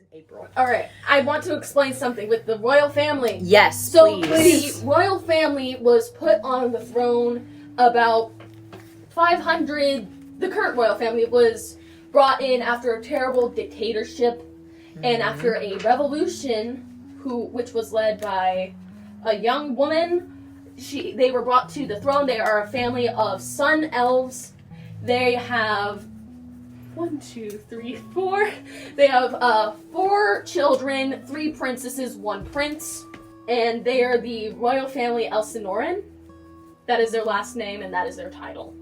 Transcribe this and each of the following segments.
in April. Alright, I want to explain something with the royal family. Yes, So please. the royal family was put on the throne about 500. The current royal family was brought in after a terrible dictatorship and after a revolution, which was led by a young woman. They were brought to the throne. They are a family of sun elves. They have 1, 2, 3, 4. They have 4 children, 3 princesses, 1 prince, and they are the royal family Elsinoran. That is their last name, and that is their title.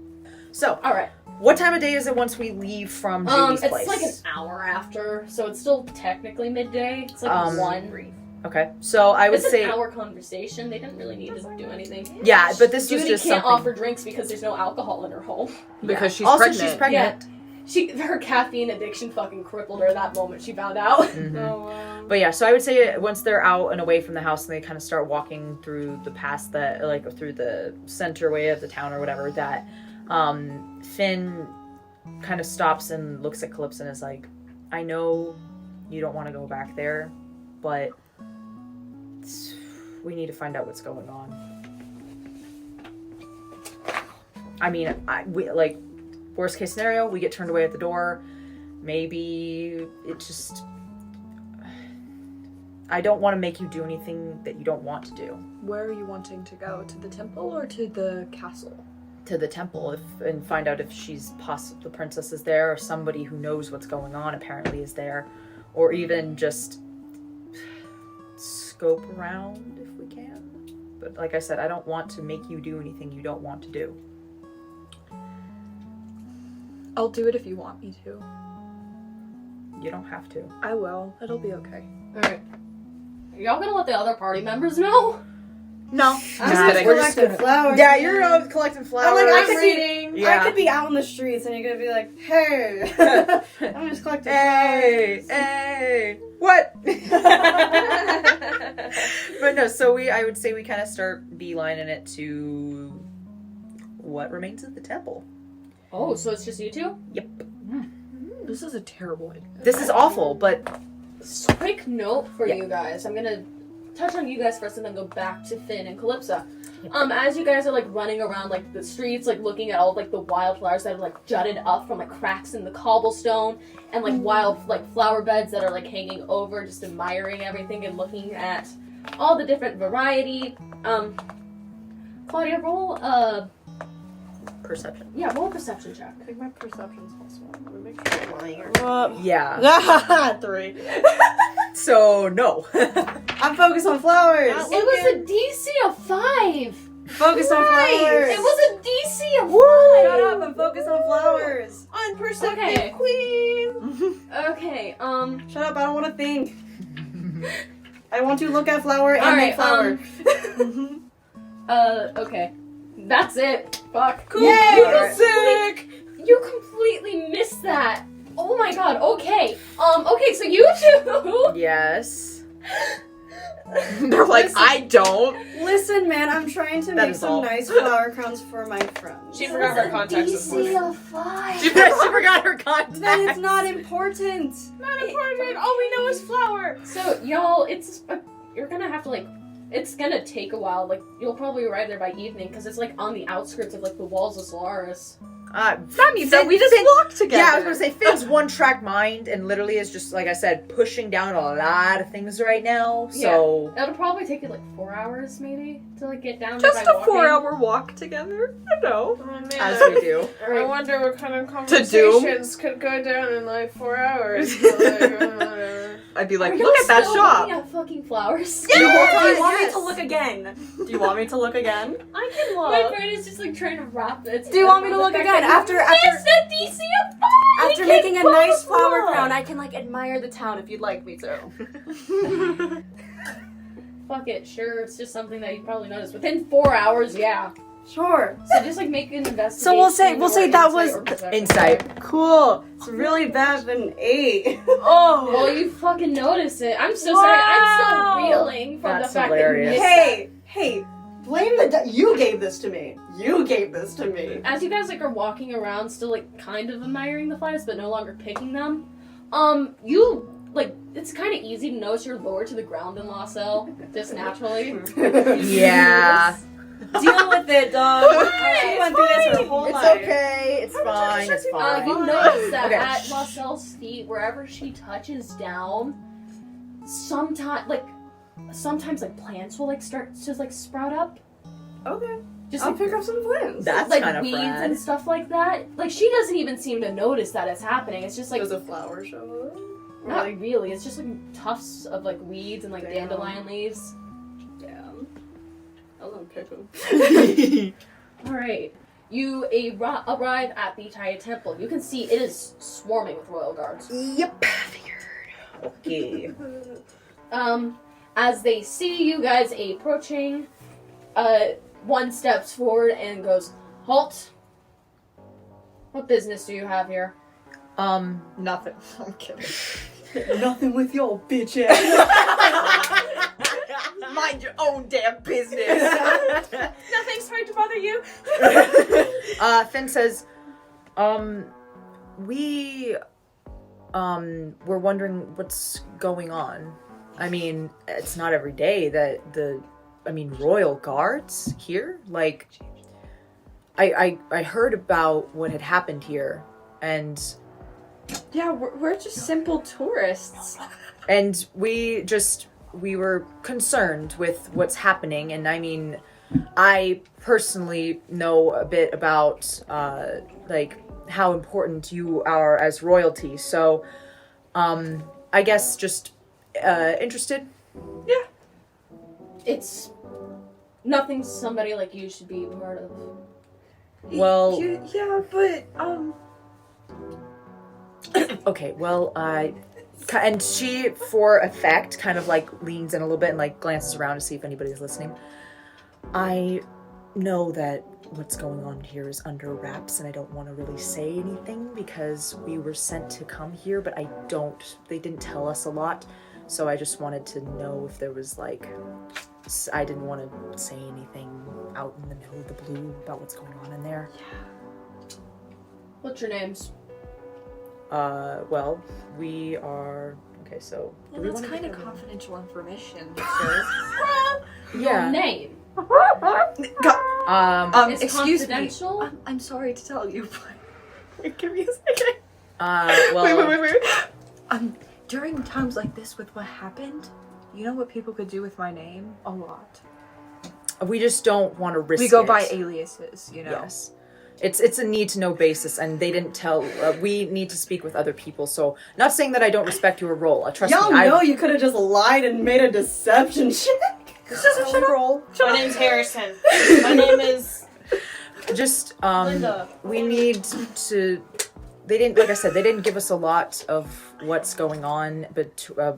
So, all right. What time of day is it once we leave from Judy's place? It's like an hour after, so it's still technically midday. It's like 1. Okay, so I would say an hour conversation. They didn't really need to do anything. Yeah, but this was Judy just can't something. offer drinks because there's no alcohol in her home. Because she's also pregnant. she's pregnant. Yeah. Her caffeine addiction fucking crippled her that moment she found out. Mm-hmm. Oh, wow. But yeah, so I would say once they're out and away from the house and they kind of start walking through the past that, like through the center way of the town or whatever, that Finn kind of stops and looks at Calypsa and is like, I know you don't want to go back there, but we need to find out what's going on. I mean, worst case scenario, we get turned away at the door. Maybe it just... I don't want to make you do anything that you don't want to do. Where are you wanting to go? To the temple or to the castle? To the temple and find out if the princess is there, or somebody who knows what's going on apparently is there, or even just scope around if we can. But like I said, I don't want to make you do anything you don't want to do. I'll do it if you want me to. You don't have to. I will. It'll be okay. Alright. Are y'all gonna let the other party members know? No. I'm Just just kidding. collecting flowers. Yeah, you're collecting flowers. I could be out in the streets and you're gonna be like, hey, I'm just collecting flowers. Hey, what? But no, so I would say we kind of start beelining it to what remains of the temple. Oh, so it's just you two? Yep. This is a terrible idea. This is awful, but... Quick note for you guys. I'm gonna touch on you guys first and then go back to Finn and Calypsa. As you guys are like running around like the streets, like looking at all like the wildflowers that are like jutted up from like cracks in the cobblestone, and like wild like flower beds that are like hanging over, just admiring everything and looking at all the different variety. Claudia, roll a perception. Yeah, roll a perception check. I think my perception's also one. Let me make sure I'm lying. Yeah. 3. So, no. I'm focused on flowers. It was a DC of 5. Focus on flowers. It was a DC of 5. Shut up, I'm focused on flowers. Unperceptive queen. Okay, Shut up, I don't want to think. I want to look at flower and make flower. Okay. That's it. Fuck. Cool. Yay, sick! You completely missed that. Oh my god, okay. Okay, so you two... Yes. They're like, Listen. I don't. Listen, man, I'm trying to make some nice flower crowns for my friends. She forgot her contacts this morning. DC of 5. She forgot her contacts. Then it's not important. Not important. All we know is flower. So, y'all, you're gonna have to, like, it's gonna take a while. Like, you'll probably arrive there by evening, because it's, like, on the outskirts of, like, the walls of Solaris. That means that we just walk together. Yeah, I was gonna say, Finn's one-track mind, and literally is just, like I said, pushing down a lot of things right now, so... Yeah. It'll probably take you, like, 4 hours, maybe, to, like, get down Just there by a walking. 4-hour walk together. I know. Oh, man. As we do. I wonder what kind of To do? conversations could go down in like 4 hours. Whatever. I'd be like, Are look y'all at that still shop. looking at fucking flowers? Do you want me Yes. to look again? Do you want me to look again? I can My look. brain is just, like, trying to wrap it. Do you want me to look again? After DC of 5! After making a nice flower crown, I can like admire the town if you'd like me to. Fuck it, sure, it's just something that you probably noticed. Within 4 hours, yeah. Sure. So just, like, make an investigation. So we'll say or that was or perception. Insight. Cool. It's really bad than 8. Oh! Well, you fucking notice it. I'm so sorry. I'm still reeling from That's the fact hilarious. that you Hey, blame you gave this to me. You gave this to me. as you guys, like, are walking around, still, like, kind of admiring the flowers, but no longer picking them, you like, it's kind of easy to notice you're lower to the ground than Laussel, just naturally. Yeah. Deal with it, dog. She went through this her whole It's life. okay. It's fine. It's fine. You notice that Okay. at Laussel's feet, wherever she touches down, sometimes like plants will like start to like sprout up. Okay. Just I'll like, pick up some plants. That's like kind of weeds rad. and stuff like that. Like she doesn't even seem to notice that it's happening. It's just like Does a flower show up? not really. It's just like tufts of like weeds and like Damn. dandelion leaves. Damn. I was gonna pick them. All right. You arrive at the Untitled Temple. You can see it is swarming with royal guards. Yep. Figured. Okay. As they see you guys approaching, one steps forward and goes, "Halt! What business do you have here?" Nothing. I'm kidding. Nothing with your bitch ass. Mind your own damn business. Nothing's trying to bother you. Finn says, we, were wondering what's going on. I mean, it's not every day that royal guards here? Like, I heard about what had happened here, and Yeah, we're just simple tourists. we were concerned with what's happening, and I mean, I personally know a bit about, like, how important you are as royalty, so, I guess just, interested? Yeah. It's nothing somebody like you should be part of. Well... Yeah, but, Okay, well, and she, for effect, kind of, like, leans in a little bit and, like, glances around to see if anybody's listening. I know that what's going on here is under wraps, and I don't want to really say anything because we were sent to come here, but they didn't tell us a lot, so I just wanted to know if there was, like, I didn't want to say anything out in the middle of the blue about what's going on in there. What's your names? Well, we are... Okay, so... well, that's kind of confidential information, sir. Your Yeah. name. It's Excuse me. confidential. I'm sorry to tell you, but give me a second. Well... Wait. During times like this with what happened, you know what people could do with my name? A lot. We just don't want to risk We go it. by aliases, you know? Yes. It's a need-to-know basis, and they didn't tell... we need to speak with other people, so... Not saying that I don't respect your role. Trust Y'all me, know you could have just lied and made a deception check. Shut up. My name's Harrison. My name is Just, Linda. we need to... They didn't... Like I said, they didn't give us a lot of what's going on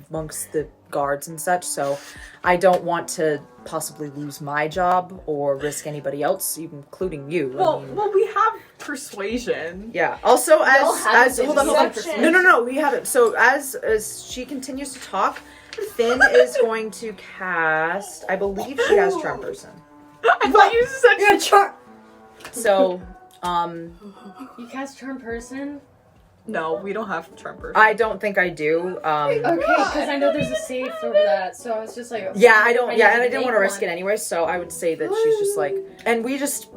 amongst the guards and such, so... I don't want to possibly lose my job or risk anybody else, including you. well, we have persuasion. Yeah. Also, Y'all as haven't hold on. been No, we haven't. So as she continues to talk, Finn is going to cast. I believe she has Charm Person. I thought you said You're a char- So, You cast Charm Person. no. We don't have charm person. I don't think I do. Okay, because I know there's a safe over that, so I was just like. Yeah, I don't. Yeah, and I need to didn't want to make risk one. it anyway. So I would say that she's just like, and we just.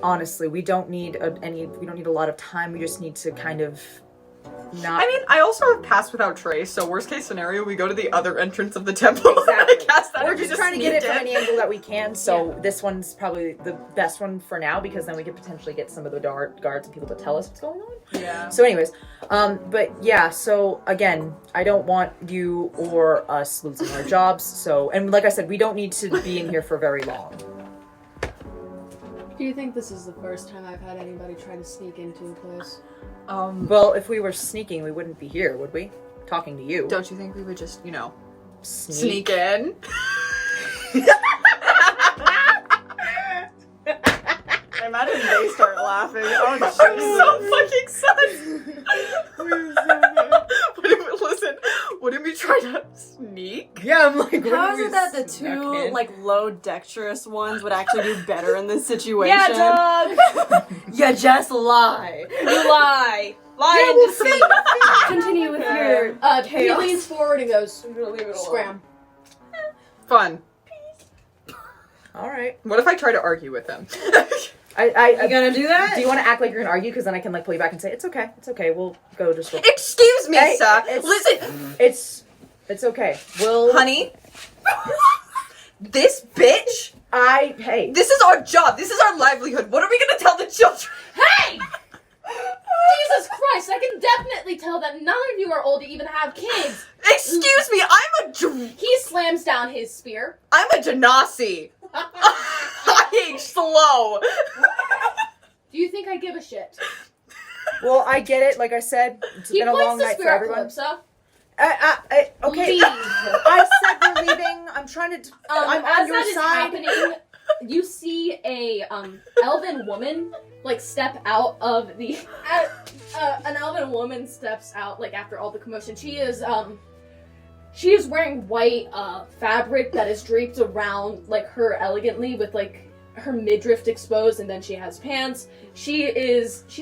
Honestly, we don't need we don't need a lot of time. We just need to kind of not. I mean, I also have Pass Without Trace, so worst case scenario, we go to the other entrance of the temple. Exactly. Cast that We're and we just trying to get it sneak from in. any angle that we can. So this one's probably the best one for now because then we could potentially get some of the guards and people to tell us what's going on. Yeah. So, anyways, but yeah. So again, I don't want you or us losing our jobs. So, and like I said, we don't need to be in here for very long. Do you think this is the first time I've had anybody try to sneak into a place? Well, if we were sneaking, we wouldn't be here, would we? Talking to you. Don't you think we would just, Sneak. sneak in? I imagine they start laughing. Oh, I'm so fucking sus. Listen, what if we tried to sneak? Yeah, I'm like, How is it that the snuck two, in. like, low dexterous ones would actually do better in this situation? Yeah, dog. You just lie. You lie. Lie and deceive. Continue with your He chaos. leans forward and goes, I'm gonna leave it alone. scram. Fun. All right. What if I try to argue with him? You gonna do that? Do you want to act like you're gonna argue? Because then I can like pull you back and say it's okay. It's okay. We'll go just. Excuse me, Hey, sir. it's- Listen, It's okay. We'll. honey. This bitch. Hey. This is our job. This is our livelihood. What are we gonna tell the children? Hey! Jesus Christ, I can definitely tell that none of you are old to even have kids. Excuse me. He slams down his spear. I'm a genasi. I age slow. Do you think I give a shit? Well, I get it. Like I said, it's He been a points long the night for spear at everyone. Calypsa. Okay. Leave. I said we're leaving. I'm trying to. I'm as on your that is side. happening, you see a elven woman like step out of the. An elven woman steps out like after all the commotion. She is wearing white fabric that is draped around like her elegantly with like her midriff exposed, and then she has pants. She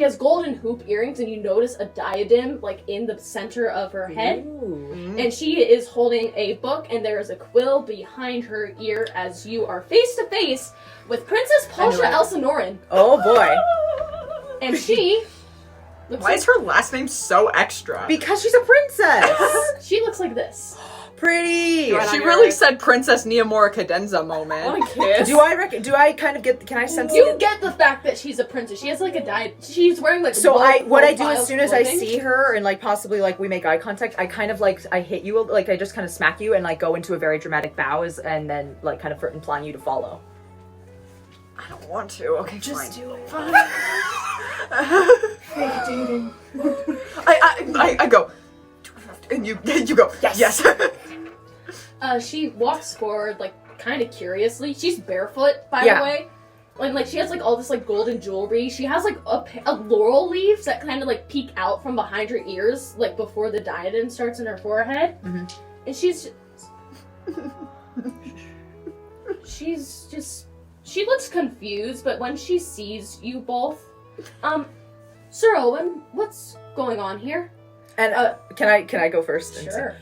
has golden hoop earrings, and you notice a diadem like in the center of her head. Ooh. And she is holding a book, and there is a quill behind her ear as you are face to face with Princess Palsha Elsinorin. Oh boy. And she looks Why is her last name so extra? Because she's a princess. she looks like this. Pretty. Right on She your really right. said Princess Neomora Cadenza moment. Want a kiss? Do I kind of get? Can I sense You it? get the fact that she's a princess. She has like a she's wearing like So low what I do profile as soon as I clothing. see her and like possibly like we make eye contact, I kind of like I hit you like I just kind of smack you and like go into a very dramatic bow and then like kind of implying you to follow. I don't want to. Okay, Just fine. do it. I go. And you go. Yes. She walks forward like kind of curiously. She's barefoot, by Yeah. the way. And like she has like all this like golden jewelry. She has like a laurel leaves that kind of like peek out from behind her ears, like before the diadem starts in her forehead. Mhm. And she looks confused, but when she sees you both, Sir Owen, what's going on here? And can I go first? and say- Sure.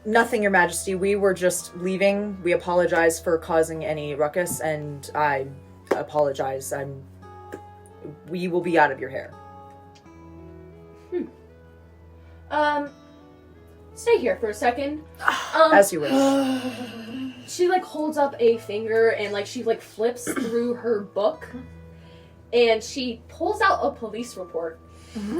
Nothing, Your Majesty. We were just leaving. We apologize for causing any ruckus, and I apologize. We will be out of your hair. Stay here for a second. As you wish. She like holds up a finger and like she like flips through her book, and she pulls out a police report.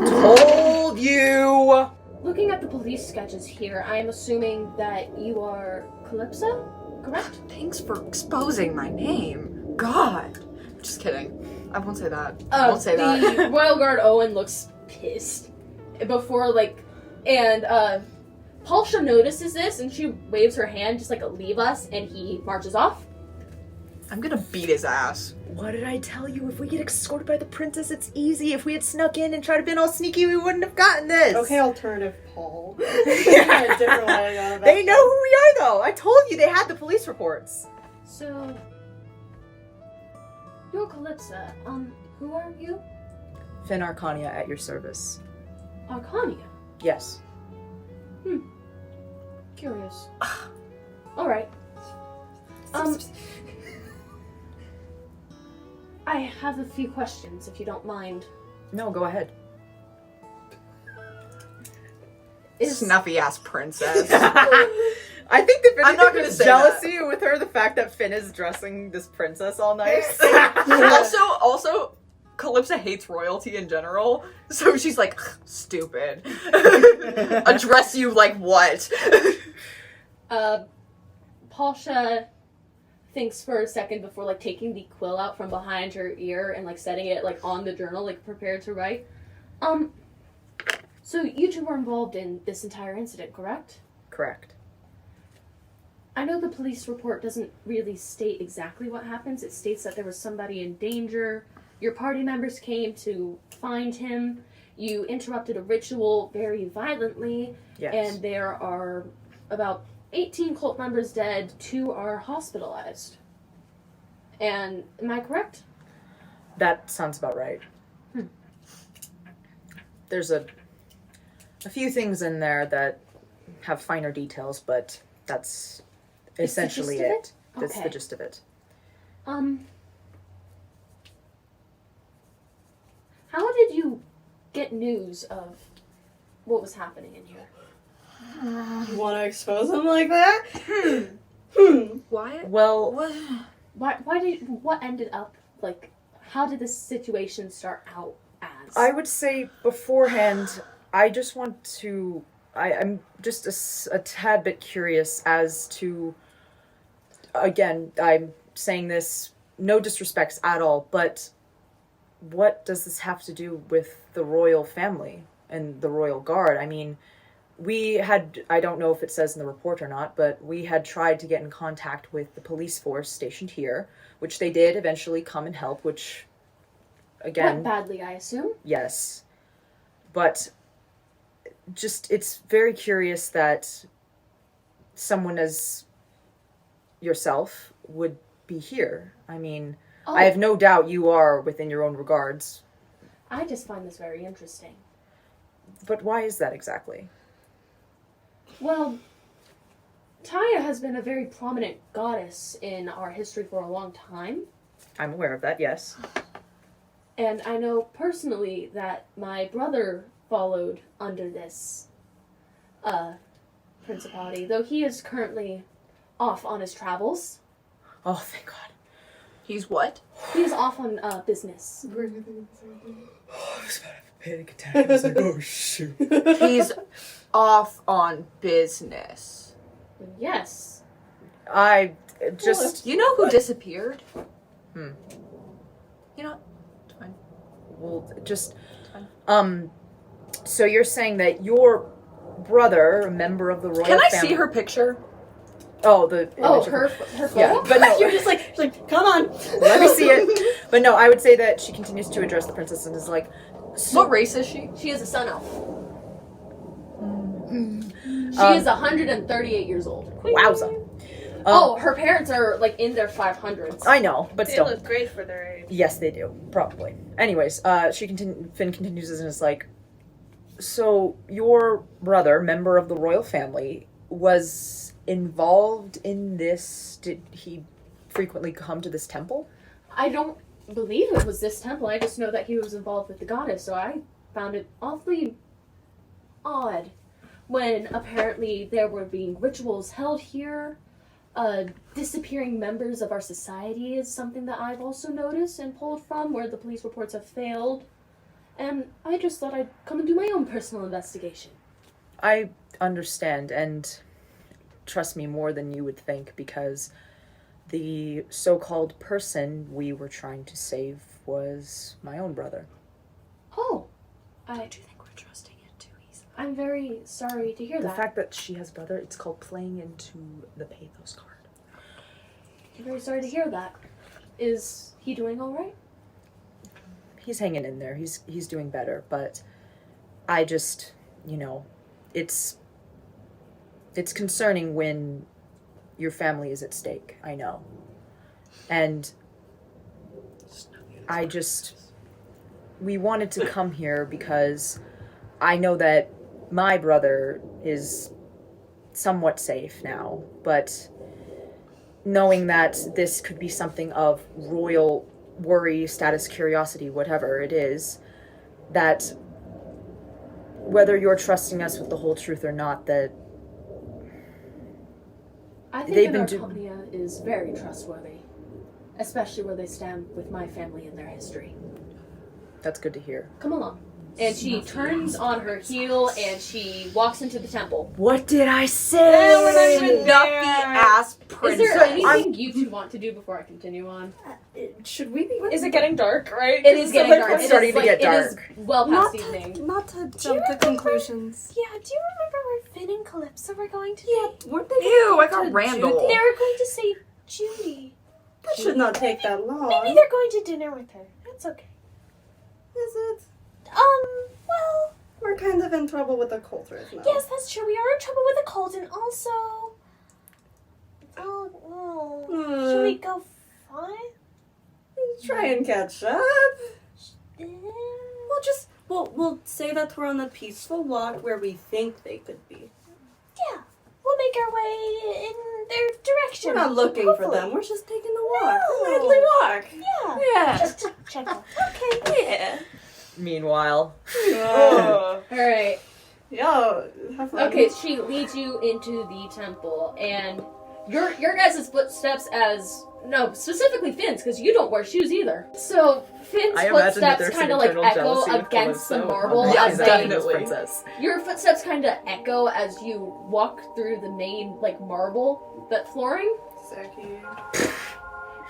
Told you. Looking at the police sketches here, I am assuming that you are Calypsa, correct? Thanks for exposing my name. God. Just kidding. I won't say that. I won't say that. The Royal Guard Owen looks pissed before and Palsha notices this and she waves her hand just like leave us, and he marches off. I'm gonna beat his ass. What did I tell you? If we get escorted by the princess, it's easy. If we had snuck in and tried to be all sneaky, we wouldn't have gotten this. Okay, alternative Paul. Yeah. Different way to go about They it. know who we are, though. I told you they had the police reports. So, you're Calypsa. Who are you? Finn Arcania at your service. Arcania. Yes. Curious. Alright. I have a few questions, if you don't mind. No, go ahead. Snuffy ass princess. I think the I'm not gonna say jealousy with her, the fact that Finn is dressing this princess all nice. also, Calypsa hates royalty in general, so she's like, stupid. Address you like what? Palsha thinks for a second before like taking the quill out from behind her ear and like setting it like on the journal, like prepared to write. So you two were involved in this entire incident, correct? Correct. I know the police report doesn't really state exactly what happens. It states that there was somebody in danger. Your party members came to find him. You interrupted a ritual very violently. Yes. And there are about 18 cult members dead, 2 are hospitalized. And am I correct? That sounds about right. There's a few things in there that have finer details, but that's essentially the gist of it. That's Okay. the gist of it. How did you get news of what was happening in here? You want to expose him like that? Why? Well, What ended up, like, how did this situation start out as? I would say beforehand, I just want to... I'm just a tad bit curious as to... Again, I'm saying this, no disrespects at all, but what does this have to do with the royal family and the royal guard? I mean, we had, I don't know if it says in the report or not, but we had tried to get in contact with the police force stationed here, which they did eventually come and help, which, again... Went badly, I assume? Yes. But just, it's very curious that someone as yourself would be here. I mean, Oh, I have no doubt you are within your own regards. I just find this very interesting. But why is that exactly? Well, Taya has been a very prominent goddess in our history for a long time. I'm aware of that, yes. And I know personally that my brother followed under this principality, though he is currently off on his travels. Oh, thank God. He's what? He is off on business. I was about to have a panic attack. I was like, oh, shoot. He's off on business. Yes. I just... You know who disappeared? Hmm. You know, it's fine. Well, just... So you're saying that your brother, a member of the royal Can I family... see her picture? Oh, the image Oh, of her photo? Yeah, but no, You're just like, come on. let me see it. But no, I would say that she continues to address the princess and is like, so, What race is she? She is a sun elf. She is 138 years old. wowza. Oh, her parents are like in their 500s. I know, but They still. look great for their age. Yes, they do. Probably. Anyways, Finn continues and is like, so your brother, member of the royal family, was involved in this? Did he frequently come to this temple? I don't believe it was this temple. I just know that he was involved with the goddess, so I found it awfully odd when apparently there were being rituals held here. Disappearing members of our society is something that I've also noticed and pulled from where the police reports have failed. And I just thought I'd come and do my own personal investigation. I understand, and trust me more than you would think, because the so-called person we were trying to save was my own brother. Oh, Do you think we're trusting it too easily? I'm very sorry to hear The that. fact that she has a brother, it's called playing into the pathos card. I'm very sorry to hear that. Is he doing all right? He's hanging in there. He's doing better, but I just, it's concerning when your family is at stake. I know. And we wanted to come here because I know that my brother is somewhat safe now, but knowing that this could be something of royal worry, status, curiosity, whatever it is, that whether you're trusting us with the whole truth or not, that I think They've that been Arconia is very trustworthy, especially where they stand with my family and their history. that's good to hear. Come along. And she turns on her heel and she walks into the temple. What did I say? We're not even Duffy ass Is princess. there anything you two want to do before I continue on? Should we be? Is it getting dark, right? It is getting dark. It's starting to get dark. It is well past evening. Not to jump to conclusions. Yeah, do you remember where Finn and Calypsa were going to be? Weren't they? Ew, I got Randall. They were going to say Judy. That should not take that long. Maybe they're going to dinner with her. That's okay. Is it? Well, We're kind of in trouble with the cult right now. Yes, that's true. We are in trouble with the cult, and also... Should we go find? Try and catch up. We'll say that we're on a peaceful walk where we think they could be. Yeah, we'll make our way in their direction. We're not looking for hopefully. them. We're just taking a walk. No. A lightly walk. Yeah. Yeah. Just to check out. Okay. Yeah. Meanwhile, Alright. Yo, have fun. Okay, she leads you into the temple, and your guys' footsteps specifically Finn's, because you don't wear shoes either. So Finn's I imagine that footsteps there's kind some of like internal echo jealousy with against the Calypso. marble Yeah, as they. definitely. Princess. Your footsteps kind of echo as you walk through the main like marble flooring, Saki.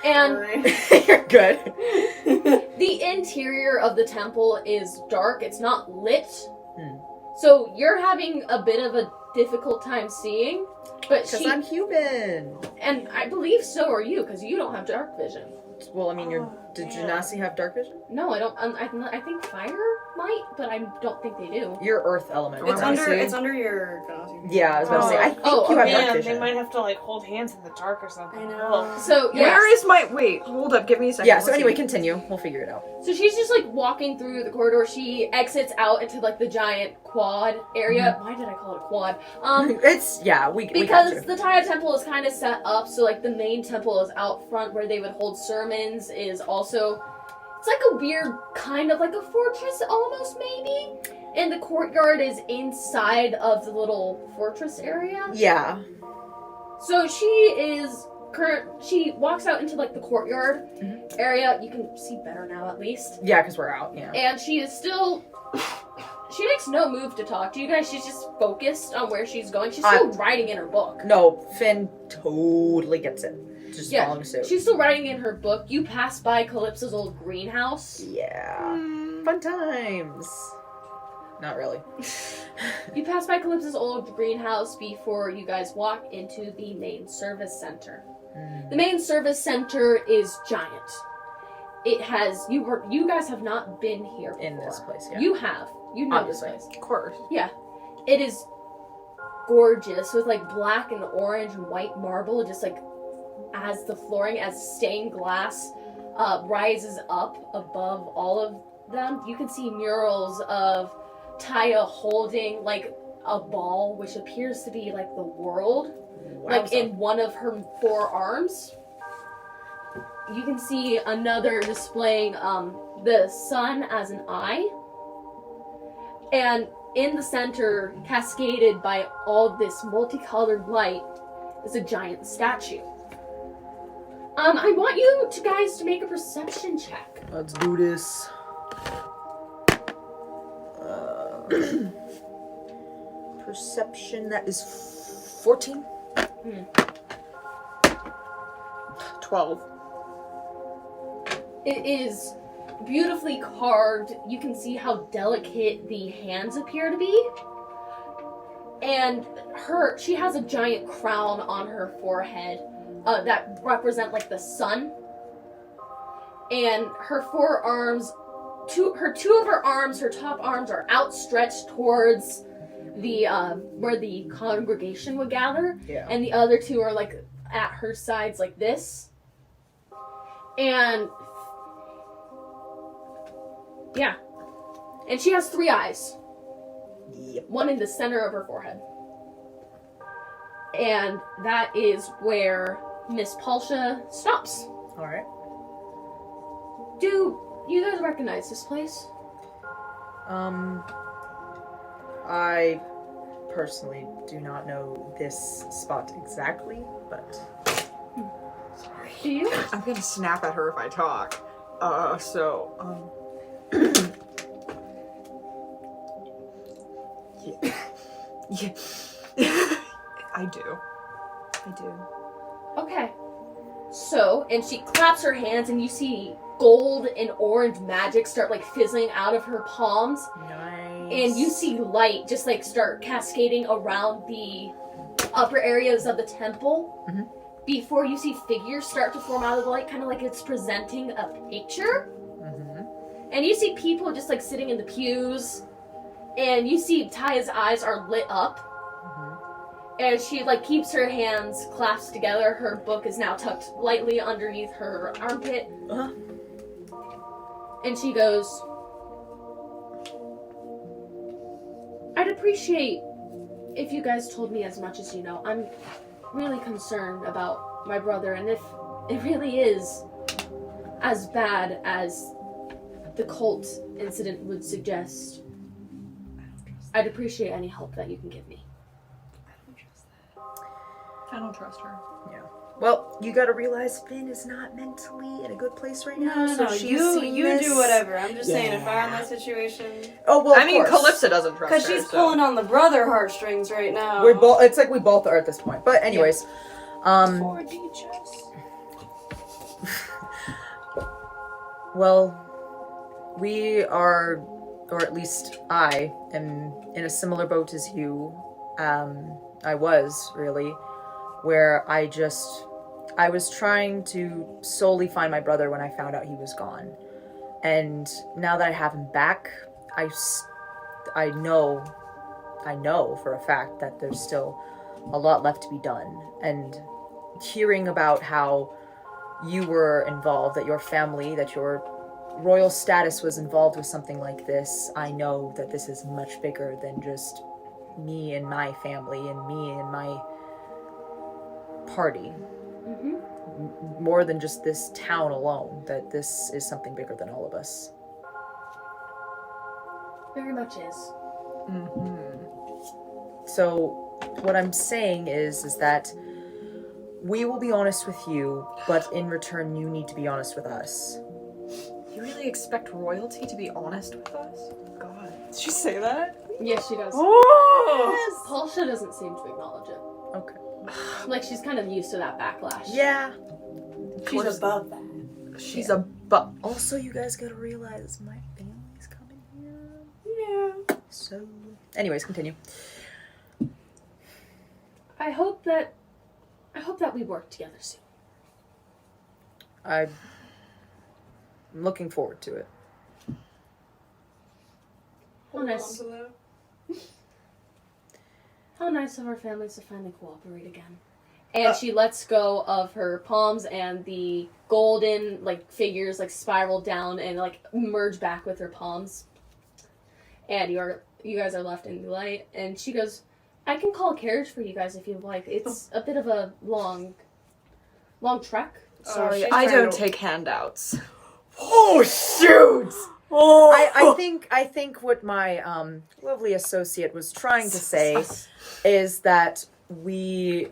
and Sorry. You're good. the interior of the temple is dark. It's not lit, so you're having a bit of a difficult time seeing. But Because I'm human. and I believe so are you, because you don't have dark vision. Well, I mean, did Genasi have dark vision? No, I don't. I think fire might, but I don't think they do. Your earth element. It's I see. under your Genasi. Yeah, I was about to say. I think Oh, you have man, dark vision. They might have to like hold hands in the dark or something. I know. So yeah. Where is my... Wait, hold up. Give me a second. Yeah. So Let's anyway, see. continue. We'll figure it out. So she's just like walking through the corridor. She exits out into like the giant quad area. Why did I call it a quad? It's we Because got the Taya temple is kind of set up, so like the main temple is out front where they would hold sermons. Is also, it's like a weird kind of like a fortress almost maybe. And the courtyard is inside of the little fortress area. Yeah. So she walks out into like the courtyard area. You can see better now at least. Yeah, because we're out. Yeah. And she is still... She makes no move to talk to you guys. She's just focused on where she's going. She's still writing in her book. No, Finn totally gets it. Just Yeah, following suit. she's still writing in her book. You pass by Calypsa's old greenhouse. Yeah. Fun times. Not really. You pass by Calypsa's old greenhouse before you guys walk into the main service center. The main service center is giant. It has... You guys have not been here before. In this place, yeah. You have. You know Obviously. this place. Of course. Yeah. It is gorgeous with like black and orange and white marble, just like as the flooring, as stained glass rises up above all of them. You can see murals of Taya holding like a ball, which appears to be like the world, like in one of her forearms. You can see another displaying the sun as an eye. And in the center, cascaded by all this multicolored light, is a giant statue. I want you guys to make a perception check. Let's do this. Perception, that is 14. 12. It is beautifully carved. You can see how delicate the hands appear to be. And she has a giant crown on her forehead that represent like the sun. And her forearms, two of her arms, her top arms are outstretched towards the where the congregation would gather. Yeah. And the other two are like at her sides like this. And yeah. And she has 3 eyes. Yep. One in the center of her forehead. And that is where Miss Palsha stops. Alright. Do you guys recognize this place? I personally do not know this spot exactly, but... Do you? I'm gonna snap at her if I talk. Yeah. I do. Okay. So, and she claps her hands and you see gold and orange magic start like fizzling out of her palms. Nice. And you see light just like start cascading around the upper areas of the temple. Mm-hmm. Before you see figures start to form out of the light, kind of like it's presenting a picture. Mm-hmm. And you see people just like sitting in the pews. And you see Taya's eyes are lit up. And she, like, keeps her hands clasped together. Her book is now tucked lightly underneath her armpit. Uh-huh. And she goes, I'd appreciate if you guys told me as much as you know. I'm really concerned about my brother, and if it really is as bad as the cult incident would suggest, I'd appreciate any help that you can give me. I don't trust her. Yeah. Well, you gotta realize Finn is not mentally in a good place right now. No, so no, she's you seeing this. do whatever. I'm just saying, if I were in that situation, Oh well, I mean, of course. Calypsa doesn't trust her. because she's so. pulling on the brother heartstrings right now. We're both. It's like we both are at this point. But anyways, 4D chess. well, we are, or at least I am in a similar boat as you. I was really, where I was trying to solely find my brother when I found out he was gone. And now that I have him back, I know for a fact that there's still a lot left to be done. And hearing about how you were involved, that your family, that your royal status was involved with something like this, I know that this is much bigger than just me and my family and me and my party. More than just this town alone, that this is something bigger than all of us. Very much is. So what I'm saying is that we will be honest with you, but in return you need to be honest with us. You really expect royalty to be honest with us? God. Did she say that? Yes, she does. Oh! Paulsha doesn't seem to acknowledge it. Okay. Like, she's kind of used to that backlash. Yeah. She's above that. She's a but. Also, you guys gotta realize my family's coming here. Yeah. So, anyways, continue. I hope that we work together soon. I'm looking forward to it. How nice of our families to finally cooperate again. And she lets go of her palms, and the golden, like, figures, like, spiral down and, like, merge back with her palms. And you guys are left in the light. And she goes, I can call a carriage for you guys if you'd like. It's a bit of a long trek. Sorry, she's I trying don't to- take handouts. Oh, shoot! Oh. I think what my lovely associate was trying to say is that we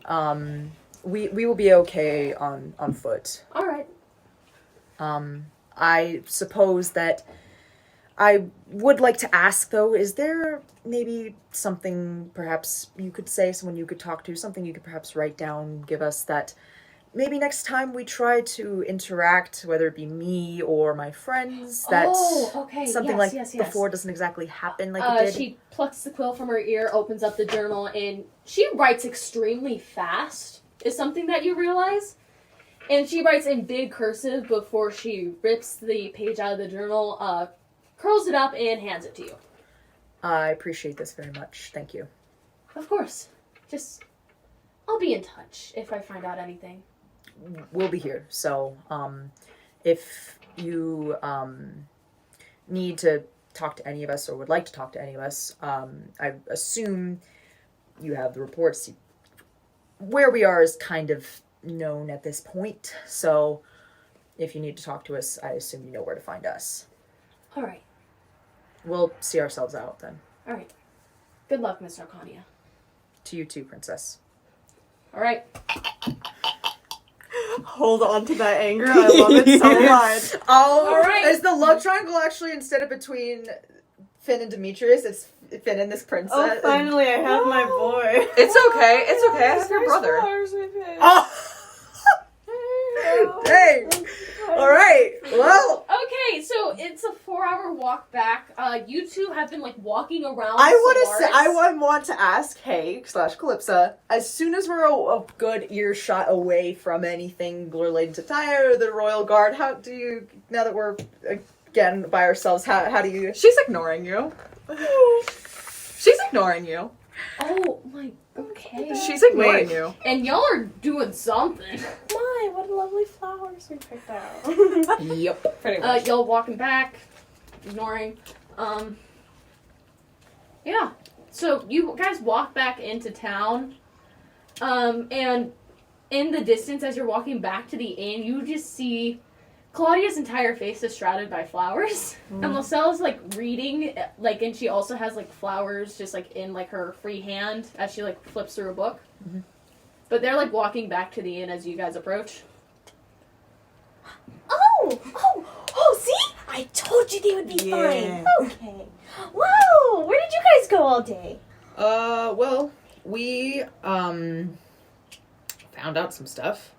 will be okay on foot. All right. I suppose that I would like to ask, though, is there maybe something perhaps you could say, someone you could talk to, something you could perhaps write down, give us, that maybe next time we try to interact, whether it be me or my friends, that something yes. before doesn't exactly happen like it did? She plucks the quill from her ear, opens up the journal, and she writes extremely fast, is something that you realize. And she writes in big cursive before she rips the page out of the journal, curls it up, and hands it to you. I appreciate this very much. Thank you. Of course. I'll be in touch if I find out anything. We'll be here. So, if you need to talk to any of us or would like to talk to any of us, I assume you have the reports. Where we are is kind of known at this point. So, if you need to talk to us, I assume you know where to find us. All right. We'll see ourselves out then. All right. Good luck, Miss Arcania. To you too, Princess. All right. Hold on to that anger. I love it so much. Oh, all right. Is the love triangle actually, instead of between Finn and Demetrius, it's Finn and this princess? Oh, finally, I have my boy. It's okay. It's okay. I have your brother. Oh! Dang! Alright, well... Okay, so it's a 4-hour walk back. You two have been, like, walking around I want to ask, Calypsa, as soon as we're a good earshot away from anything related to Taya or the Royal Guard, how do you, now that we're again by ourselves, how do you... She's ignoring you. ignoring you. Oh my, okay. She's ignoring you. And y'all are doing something. My, what lovely flowers we picked out. Yep. Pretty much. Y'all walking back, ignoring. Yeah. So you guys walk back into town, and in the distance, as you're walking back to the inn, you just see Claudia's entire face is shrouded by flowers, and Laussel's like reading, like, and she also has like flowers just like in like her free hand as she like flips through a book. Mhm. But they're like walking back to the inn as you guys approach. Oh, see? I told you they would be Yeah. fine. Okay. Wow, where did you guys go all day? Well, we, found out some stuff.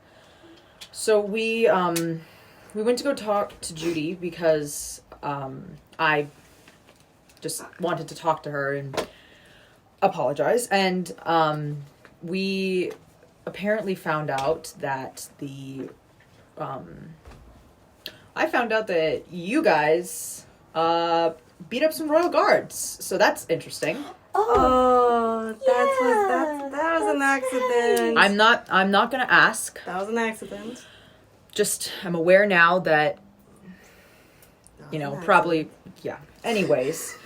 So we went to go talk to Judy because, I just wanted to talk to her and apologize. And, we apparently found out that I found out that you guys, beat up some royal guards. So that's interesting. Oh, that was an accident. I'm not gonna ask. That was an accident. Just, I'm aware now that, you know, That was an probably, yeah. Anyways,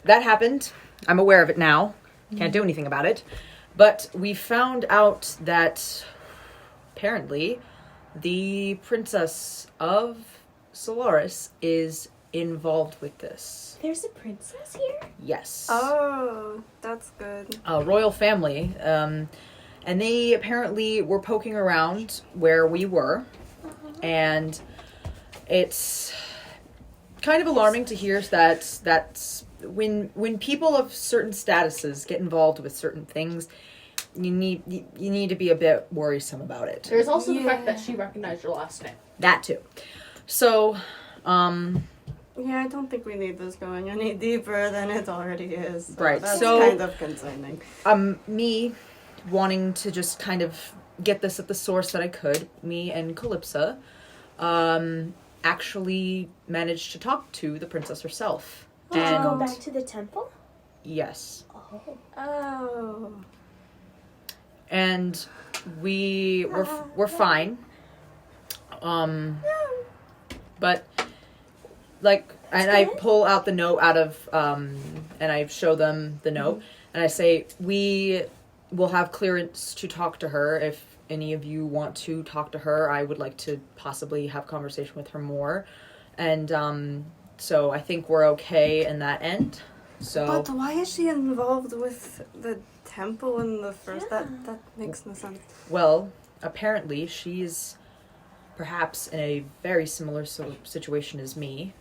that happened. I'm aware of it now. Can't do anything about it. But we found out that, apparently, the princess of Solaris is involved with this. There's a princess here? Yes. Oh, that's good. A royal family. And they apparently were poking around where we were. And it's kind of alarming to hear that when people of certain statuses get involved with certain things, you need to be a bit worrisome about it. There's also the fact that she recognized your last name. That too. So, Yeah, I don't think we need this going any deeper than it already is. Right, That's so- kind of concerning. me wanting to just kind of get this at the source that I could, me and Calypsa, actually managed to talk to the princess herself. Did you And go back to the temple? yes. Oh. And we're fine. But like, and I pull out the note out of and I show them the note and I say, we will have clearance to talk to her. If any of you want to talk to her, I would like to possibly have conversation with her more. And so I think we're okay in that end. So But why is she involved with the temple in the first? That makes no sense. well, apparently she's perhaps in a very similar situation as me.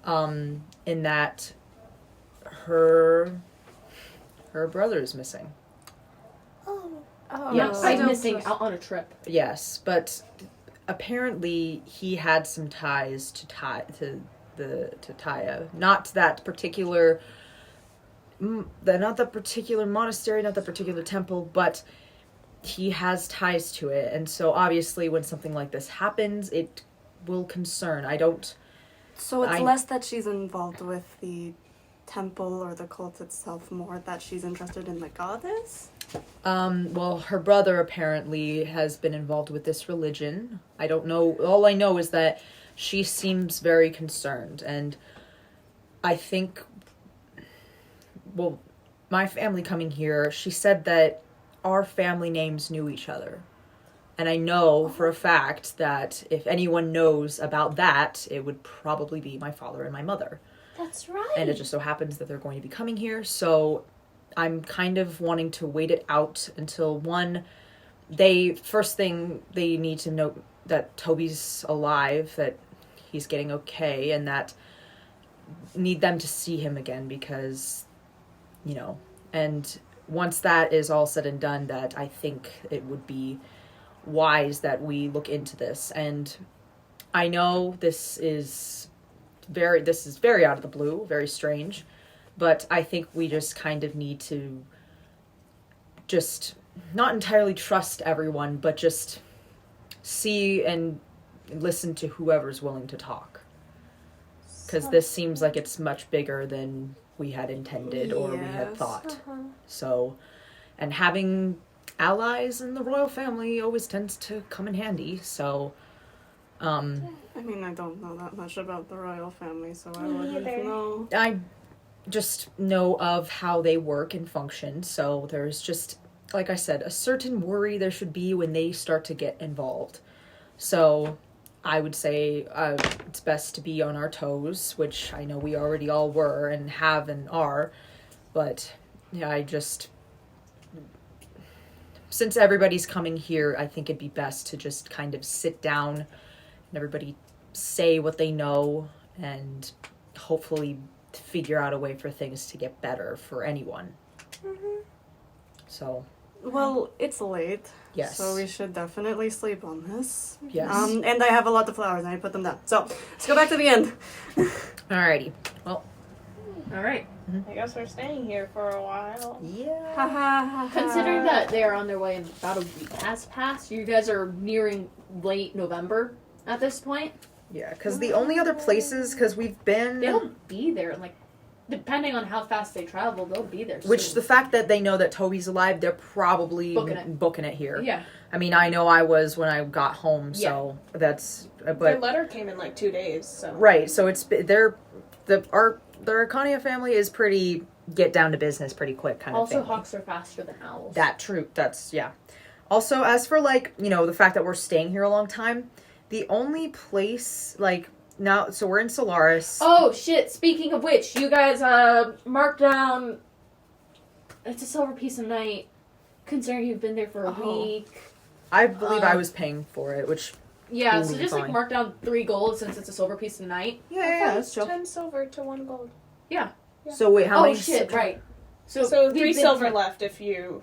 In that her brother is missing. Oh. Yes. Not quite missing out on a trip. Yes, but apparently he had some ties to Taya. Not that particular monastery, not that particular temple, but he has ties to it. And so obviously when something like this happens, it will concern. So it's less that she's involved with the temple or the cult itself, more that she's interested in the goddess? Well, her brother apparently has been involved with this religion. I don't know. All I know is that she seems very concerned. And I think, well, my family coming here, she said that our family names knew each other. And I know for a fact that if anyone knows about that, it would probably be my father and my mother. That's right. And it just so happens that they're going to be coming here, so I'm kind of wanting to wait it out until first thing they need to know that Toby's alive, that he's getting okay, and that need them to see him again because, you know, and once that is all said and done, that I think it would be wise that we look into this. And I know this is very out of the blue, very strange, but I think we just kind of need to just not entirely trust everyone, but just see and listen to whoever's willing to talk. Because this seems like it's much bigger than we had intended or we had Yes. thought. So, and having allies in the royal family always tends to come in handy. So, I mean, I don't know that much about the royal family, so I Me wouldn't neither. know. I just know of how they work and function. So there's just, like I said, a certain worry there should be when they start to get involved. So I would say it's best to be on our toes, which I know we already all were and have and are. But yeah, I just, since everybody's coming here, I think it'd be best to just kind of sit down and everybody say what they know and hopefully figure out a way for things to get better for anyone. So, Well, it's late. yes. So we should definitely sleep on this. Yes. And I have a lot of flowers and I put them down. So let's go back to the end. Alrighty. Well, All right. I guess we're staying here for a while. yeah. Considering that they are on their way and about a week has passed, you guys are nearing late November at this point. Yeah, because the only other places, because we've been... They'll be there, like, depending on how fast they travel, they'll be there soon. Which, the fact that they know that Toby's alive, they're probably Booking it. here. Yeah. I mean, I know I was when I got home, so that's... Their But letter came in like 2 days, so. right, so it's... The Arcania family is pretty... Get down to business pretty quick kind of Also, thing. hawks are faster than owls. That's, yeah. Also, as for, like, you know, the fact that we're staying here a long time, the only place, like, now, so we're in Solaris. Oh, shit. Speaking of which, you guys, marked down... It's a silver piece a night, considering you've been there for a week. I believe I was paying for it, which, Yeah, Ooh, so just, like, fine. mark down 3 gold since it's a silver piece a night. yeah, that's chill. 10 silver to 1 gold. So wait, how Oh, many? shit, right. So we've 3 been- silver left if you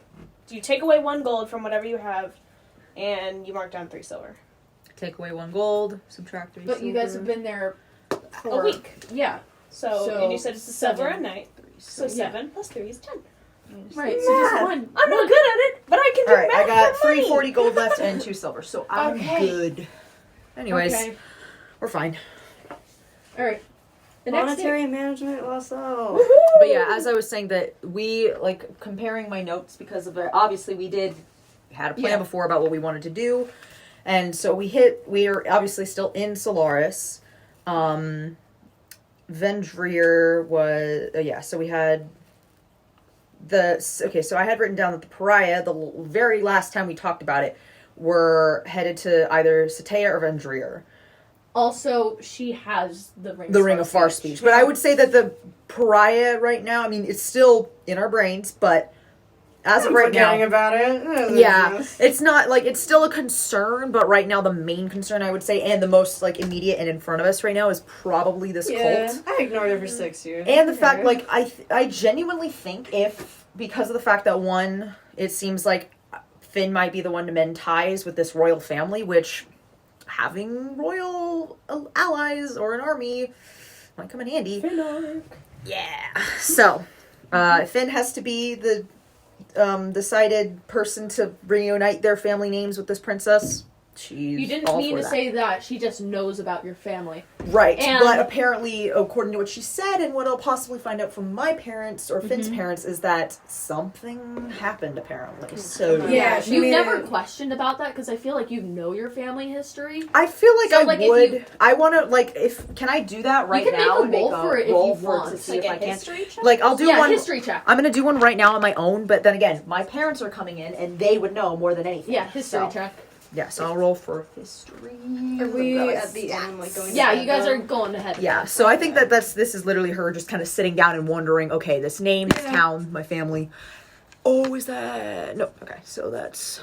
take away 1 gold from whatever you have, and you mark down 3 silver. Take away 1 gold, subtract 3 But you guys have silver. been there for... A week. Yeah. So and you said it's a silver 7. a night. So 7 plus 3 is 10. Right, so just 1. I'm not good at it, but I can do Alright, I math got for money. 340 gold left and 2 silver, so I'm Okay. good. Anyways, Okay. we're fine. Alright. The next Monetary management, Laussel. But yeah, as I was saying that we, like, comparing my notes because of it, obviously we had a plan before about what we wanted to do. And so we are obviously still in Solaris. Vendrier was, so we had so I had written down that the Pariah, the very last time we talked about it, were headed to either Satea or Vendrier. Also, she has the ring. Of Far Speech. But I would say that the Pariah right now, I mean, it's still in our brains, but as of right now, about it. yeah, it's not, like, it's still a concern, but right now the main concern, I would say, and the most, like, immediate and in front of us right now is probably this cult. I ignored it for 6 years. And the fact, like, I genuinely think because of the fact that, one, it seems like Finn might be the one to mend ties with this royal family, which having royal allies or an army might come in handy. Yeah. So, Finn has to be the decided person to reunite their family names with this princess. She's You didn't all mean for to that. say that. She just knows about your family. Right, And- but apparently, according to what she said and what I'll possibly find out from my parents or Finn's parents, is that something happened, apparently. So Yeah, You've never questioned about that because I feel like you know your family history. I feel like So, I like, if would. you- I want to, like, can I do that right can make now? a and roll for it if roll you for it want. to see Like if a I can. history check? Like, I'll do one. History check. I'm gonna do one right now on my own, but then again, my parents are coming in and they would know more than anything. Yeah, history So, check. Yeah, so I'll roll for history. Are we at the end, like, going Yeah, to you guys bed, are going ahead. Yeah, so I think that this is literally her just kind of sitting down and wondering, okay, this name, this town, my family. Oh, is that... No, okay, so that's...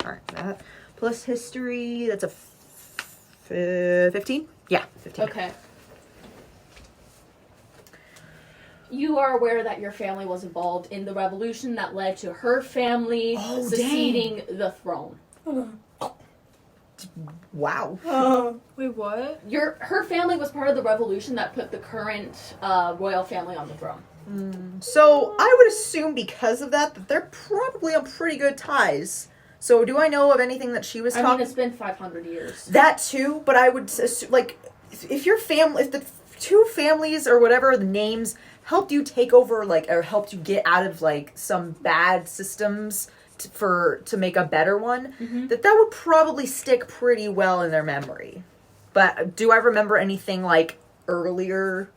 Alright, that plus history, that's a 15? Yeah, 15. Okay. You are aware that your family was involved in the revolution that led to her family succeeding the throne. Wow. Wait, what? Her family was part of the revolution that put the current royal family on the throne. So I would assume because of that they're probably on pretty good ties. So do I know of anything that she was I talking? mean, it's been 500 years. That too, but I would assume, like, if your family, if the two families or whatever the names helped you take over, like, or helped you get out of, like, some bad systems to make a better one, that would probably stick pretty well in their memory. But do I remember anything, like, earlier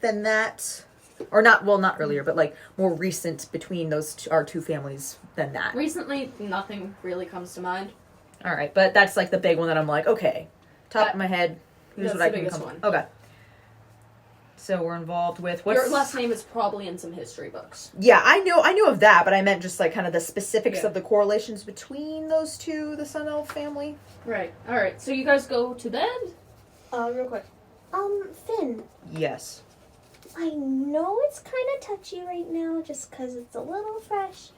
than that? Or not earlier, but, like, more recent between our two families than that. Recently, nothing really comes to mind. All right, but that's, like, the big one that I'm like, okay, top of my head, here's That's what I the can biggest come. one. Okay. So we're involved with Your last name is probably in some history books. Yeah, I knew of that, but I meant just, like, kind of the specifics Yeah. of the correlations between those two, the Sun Elf family. Right. All right. So you guys go to bed. Real quick. Finn, Yes. I know it's kind of touchy right now just because it's a little fresh,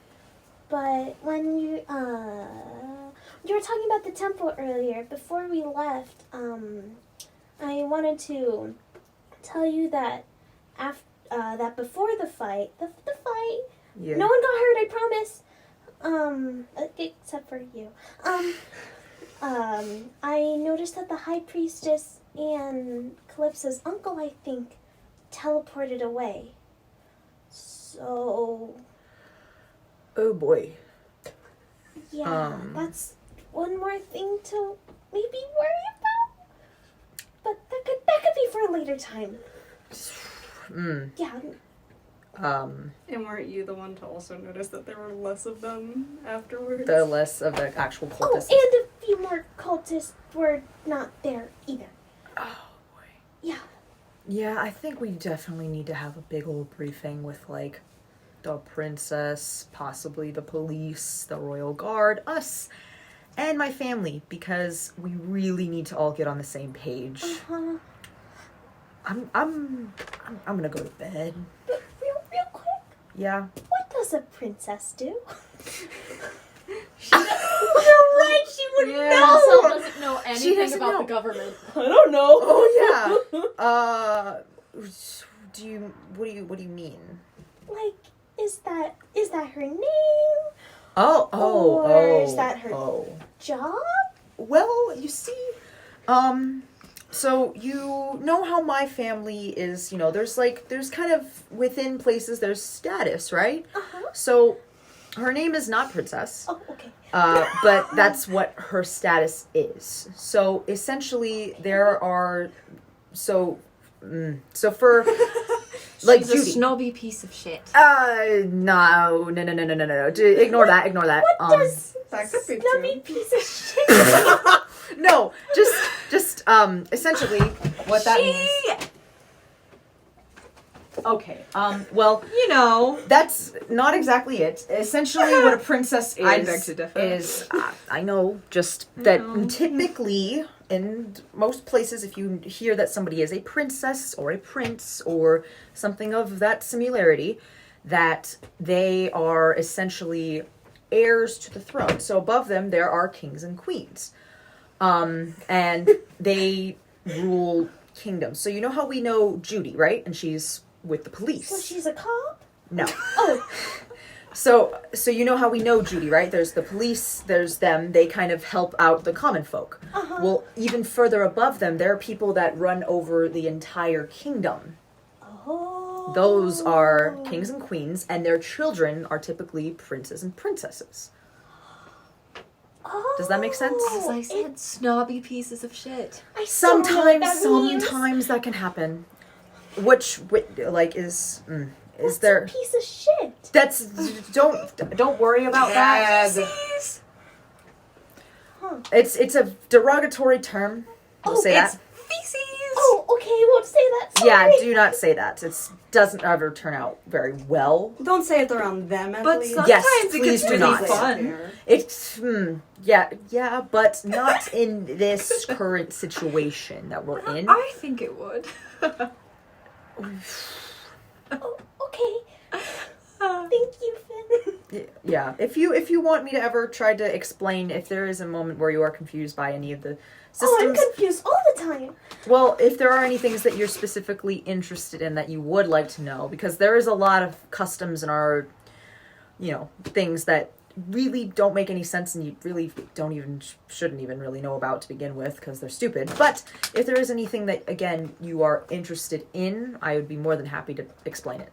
but when you were talking about the temple earlier, before we left, I wanted to tell you that that before the fight, Yeah. no one got hurt, I promise. Except for you. I noticed that the high priestess and Calypsa's uncle, I think, teleported away. So, Oh boy. yeah, that's one more thing to maybe worry about. But that could be for a later time. Yeah. And weren't you the one to also notice that there were less of them afterwards? The less of the actual Oh, cultists. and a few more cultists were not there either. Oh boy. Yeah. Yeah, I think we definitely need to have a big old briefing with, like, the princess, possibly the police, the royal guard, us, and my family, because we really need to all get on the same page. Uh-huh. I'm gonna go to bed. But real quick, Yeah. what does a princess do? You're right, she would Laussel doesn't know anything doesn't about know. the government. I don't know. Oh yeah. What do you mean? Like, is that her name? Oh, Or is that her job? Well, you see, so you know how my family is, there's kind of within places there's status, right? Uh-huh. So her name is not Princess. Oh, okay. But that's what her status is. So essentially there are so for like She's Judy. a snobby piece of shit. No. Ignore that. What does That could be snubby true. piece of shit? No, just essentially what that means. Okay. Well, that's not exactly it. Essentially, what a princess is I beg to differ. is I know just that typically in most places, if you hear that somebody is a princess or a prince or something of that similarity, that they are essentially heirs to the throne. So above them, there are kings and queens. And they rule kingdoms. So you know how we know Judy, right? And she's with the police. So she's a cop? No. Oh, So you know how we know Judy, right? There's the police, there's them, they kind of help out the common folk. uh-huh. Well, even further above them, there are people that run over the entire kingdom. Oh. Those are kings and queens, and their children are typically princes and princesses. Oh. Does that make sense? As I said, snobby pieces of shit. I still don't know what that means. Sometimes that can happen. Which is What's there? a piece of shit? That's don't worry about that. Huh. It's a derogatory term. We'll say that. Feces! Oh, okay, I won't say that. Sorry. Yeah, do not say that. It doesn't ever turn out very well. Don't say it around them, at But least. sometimes Yes, it please gets do really not. fun. It's yeah, but not in this current situation that we're in. I think it would. Oh, okay. Thank you, Finn. Yeah, if you want me to ever try to explain if there is a moment where you are confused by any of the Oh, I'm systems, confused all the time. well, if there are any things that you're specifically interested in that you would like to know, because there is a lot of customs in our, things that really don't make any sense and you really shouldn't even really know about to begin with because they're stupid. But if there is anything that, again, you are interested in, I would be more than happy to explain it.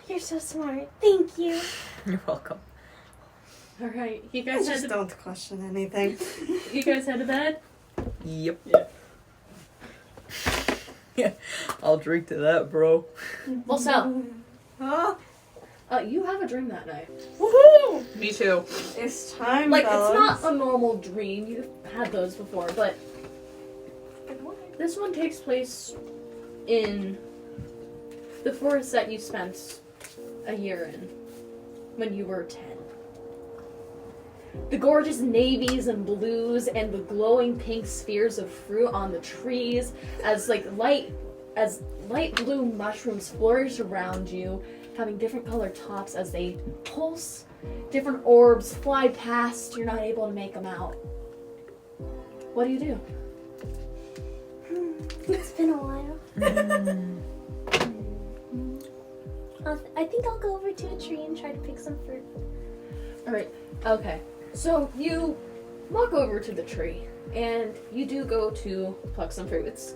You're so smart. Thank you. You're welcome. All right, you I guys just head don't question anything. you guys head to bed. Yep. Yeah. I'll drink to that, bro. Laussel, Huh? you have a dream that night. Woohoo! Me too. It's time, Like, fellas. it's not a normal dream. You've had those before, but this one takes place in the forest that you spent a year in when you were 10. The gorgeous navies and blues and the glowing pink spheres of fruit on the trees as light blue mushrooms flourish around you, having different colored tops as they pulse. Different orbs fly past. You're not able to make them out. What do you do? It's been a while. I think I'll go over to a tree and try to pick some fruit. Alright, okay. So you walk over to the tree and you do go to pluck some fruits.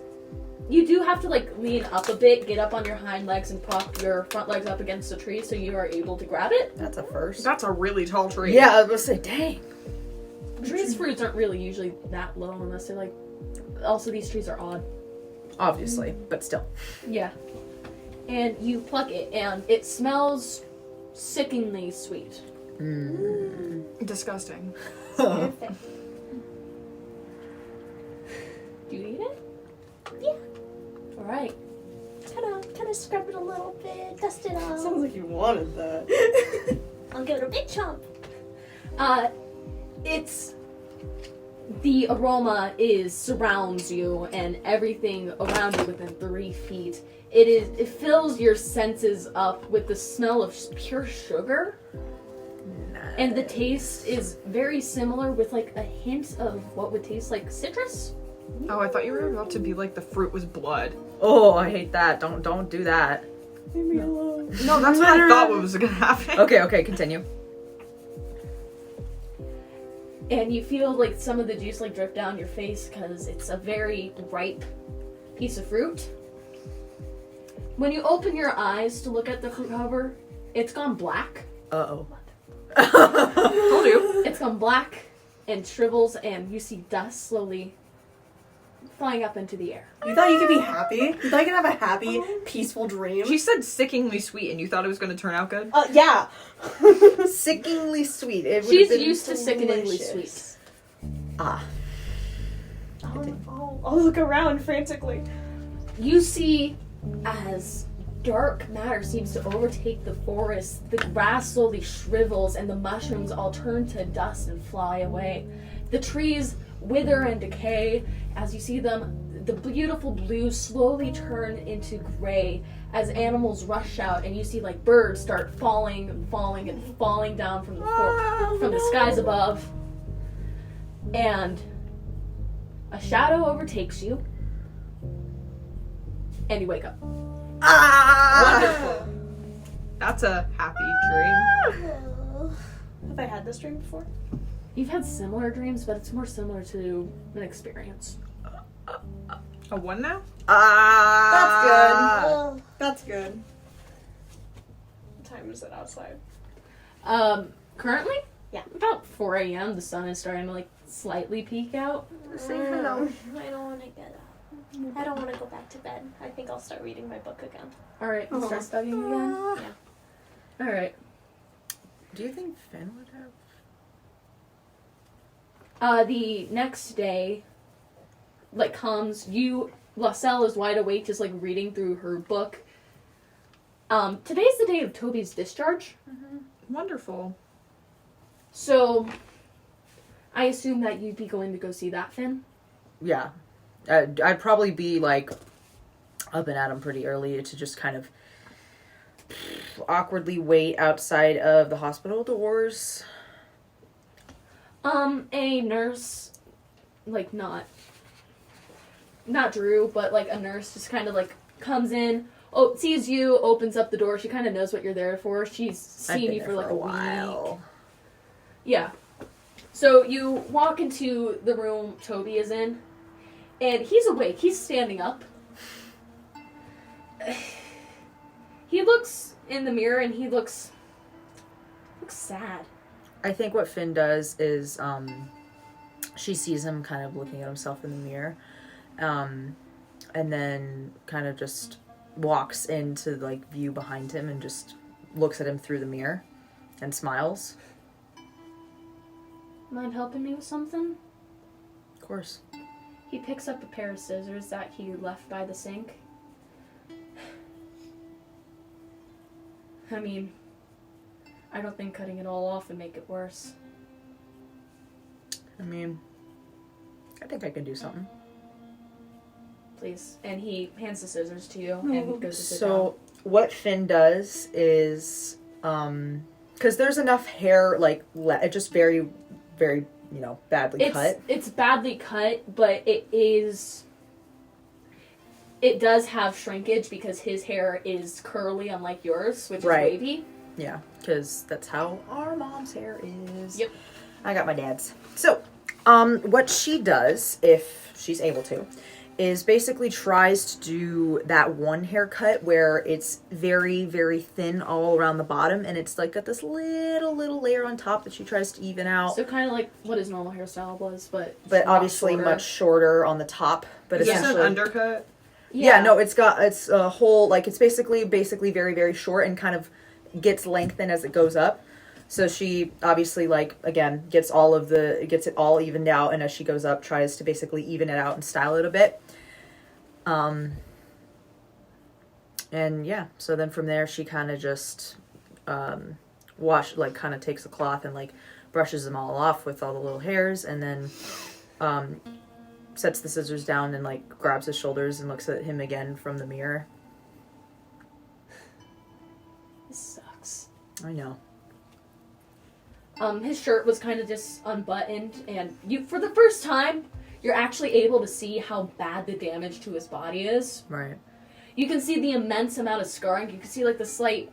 You do have to lean up a bit, get up on your hind legs and prop your front legs up against the tree so you are able to grab it. That's a first. That's a really tall tree. Yeah, I was gonna say, dang. Trees' fruits aren't really usually that low unless they're also these trees are odd. Obviously, but still. Yeah. And you pluck it and it smells sickeningly sweet. Disgusting. Perfect. Do you eat it? Yeah. Alright. Kind of scrub it a little bit, dust it off. Sounds like you wanted that. I'll give it a big chomp. It's the aroma surrounds you and everything around you within 3 feet. It fills your senses up with the smell of pure sugar. Nice. And the taste is very similar with a hint of what would taste like citrus. Oh, I thought you were about to be like the fruit was blood. Oh, I hate that. Don't do that. Leave me alone. No, that's what I thought was gonna happen. Okay, continue. And you feel some of the juice drip down your face because it's a very ripe piece of fruit. When you open your eyes to look at the fruit cover, it's gone black. Uh-oh. Told you. It's gone black and shrivels, and you see dust slowly flying up into the air. You thought you could be happy? You thought you could have a happy, peaceful dream? She said sickeningly sweet, and you thought it was gonna turn out good? Yeah. Sickeningly sweet. It She's would've been used to sickeningly delicious. sweet. Ah. I'll look around frantically. You see as dark matter seems to overtake the forest, the grass slowly shrivels and the mushrooms all turn to dust and fly away. The trees wither and decay as you see them. The beautiful blues slowly turn into gray as animals rush out, and you see birds start falling down from the skies above. And a shadow overtakes you, and you wake up. Wonderful. That's a happy dream. Have I had this dream before? You've had similar dreams, but it's more similar to an experience. A one now? Ugh. That's good. What time is it outside? Currently? Yeah. About 4 a.m. The sun is starting to slightly peek out. Say hello. I don't want to get up. I don't want to go back to bed. I think I'll start reading my book again. Alright, start studying again? Yeah. Alright. Do you think Finn would have? The next day, comes, Laussel is wide awake, just, reading through her book. Today's the day of Toby's discharge. Wonderful. So, I assume that you'd be going to go see that, Finn? Yeah. I'd probably be, up and at him pretty early to just kind of awkwardly wait outside of the hospital doors. A nurse, not Drew, but, a nurse just kind of, comes in, sees you, opens up the door. She kind of knows what you're there for. She's I've seen been you there for, a a while. week. Yeah. So you walk into the room Toby is in, and he's awake. He's standing up. He looks in the mirror and he looks sad. I think what Finn does is she sees him kind of looking at himself in the mirror, and then kind of just walks into like view behind him and just looks at him through the mirror and smiles. Mind helping me with something? Of course. He picks up a pair of scissors that he left by the sink. I mean, I don't think cutting it all off would make it worse. I mean, I think I can do something. Please. And he hands the scissors to you and goes to sit So what Finn does is, because there's enough hair, like, just very, very, badly cut. It's badly cut, but it does have shrinkage because his hair is curly, unlike yours, which is wavy. Yeah, because that's how our mom's hair is. Yep. I got my dad's. So, what she does, if she's able to, is basically tries to do that one haircut where it's very, very thin all around the bottom, and it's like got this little layer on top that she tries to even out. So kind of like what his normal hairstyle was, but obviously much shorter on the top. But Is this essentially an undercut? Yeah, no, it's a whole, like, it's basically very, very short and kind of gets lengthened as it goes up. So she obviously, like, again, gets it all evened out, and as she goes up, tries to basically even it out and style it a bit. And yeah, so then from there, she kind of just, kind of takes a cloth and, like, brushes them all off with all the little hairs, and then, sets the scissors down and, like, grabs his shoulders and looks at him again from the mirror. This sucks. I know. His shirt was kind of just unbuttoned, and for the first time, you're actually able to see how bad the damage to his body is. Right. You can see the immense amount of scarring. You can see, like, the slight,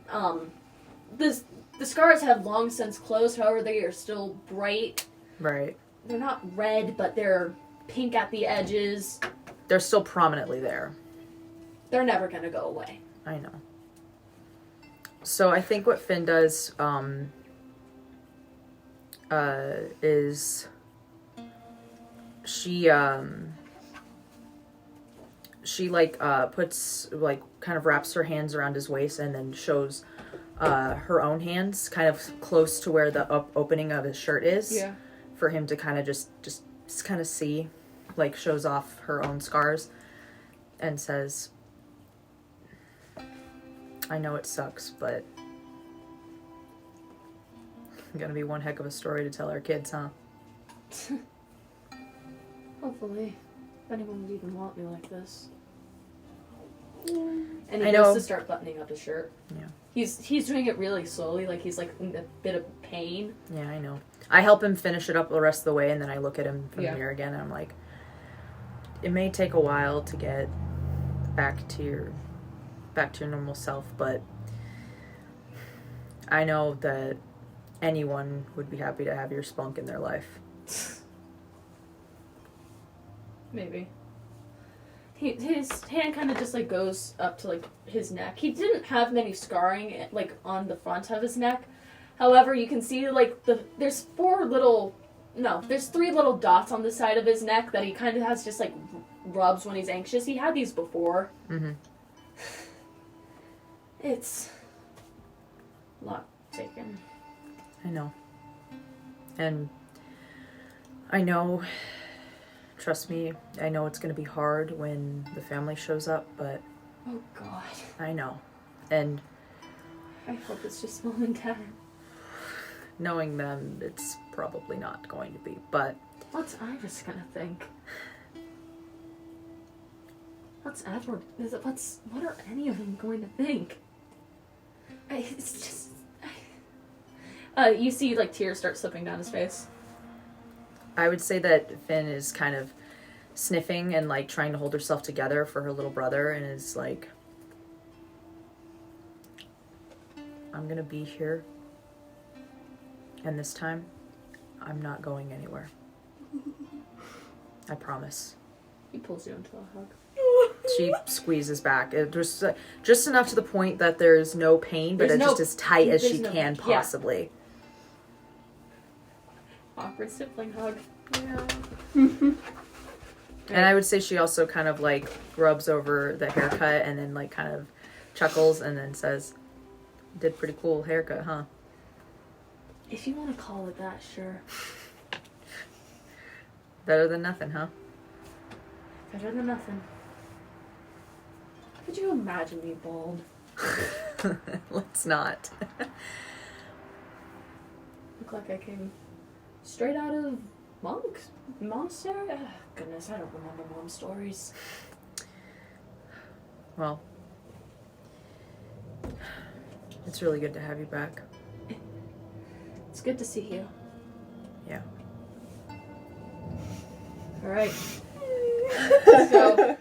the scars have long since closed, however, they are still bright. Right. They're not red, but they're pink at the edges. They're still prominently there. They're never gonna go away. I know. So I think what Finn does, is she puts, like, kind of wraps her hands around his waist and then shows her own hands kind of close to where the opening of his shirt is. Yeah. For him to kind of just kind of see, like, shows off her own scars and says, I know it sucks, but gonna be one heck of a story to tell our kids, huh? Hopefully. If anyone would even want me like this. And he I goes know. to start buttoning up his shirt. Yeah. He's doing it really slowly, like he's like in a bit of pain. Yeah, I know. I help him finish it up the rest of the way, and then I look at him from Yeah. the mirror again, and I'm like, it may take a while to get back to your normal self, but I know that anyone would be happy to have your spunk in their life. Maybe. His hand kind of just, like, goes up to, like, his neck. He didn't have many scarring, like, on the front of his neck. However, you can see, like, there's three little dots on the side of his neck that he kind of has just, like, rubs when he's anxious. He had these before. Mm-hmm. It's a lot taken. I know. And I know, trust me, I know it's going to be hard when the family shows up, but Oh, God. I know. And I hope it's just Mom and Dad. knowing them, it's probably not going to be, but What's Iris gonna think? What's Edward? What are any of them going to think? It's just... you see, like, tears start slipping down his face. I would say that Finn is kind of sniffing and, like, trying to hold herself together for her little brother, and is like, I'm gonna be here. And this time, I'm not going anywhere. I promise. He pulls you into a hug. She squeezes back. It was just enough to the point that there's no pain, but There's it's no- just as tight as there's she no- can yeah. possibly. Awkward sibling hug. And I would say she also kind of like rubs over the haircut and then like kind of chuckles and then says, "Did pretty cool haircut, huh?" If you want to call it that, sure. Better than nothing, huh? Better than nothing. Could you imagine me bald? Let's not. Look like I came straight out of monastery? Ugh, goodness, I don't remember mom stories. Well, it's really good to have you back. It's good to see you. Yeah. All right. So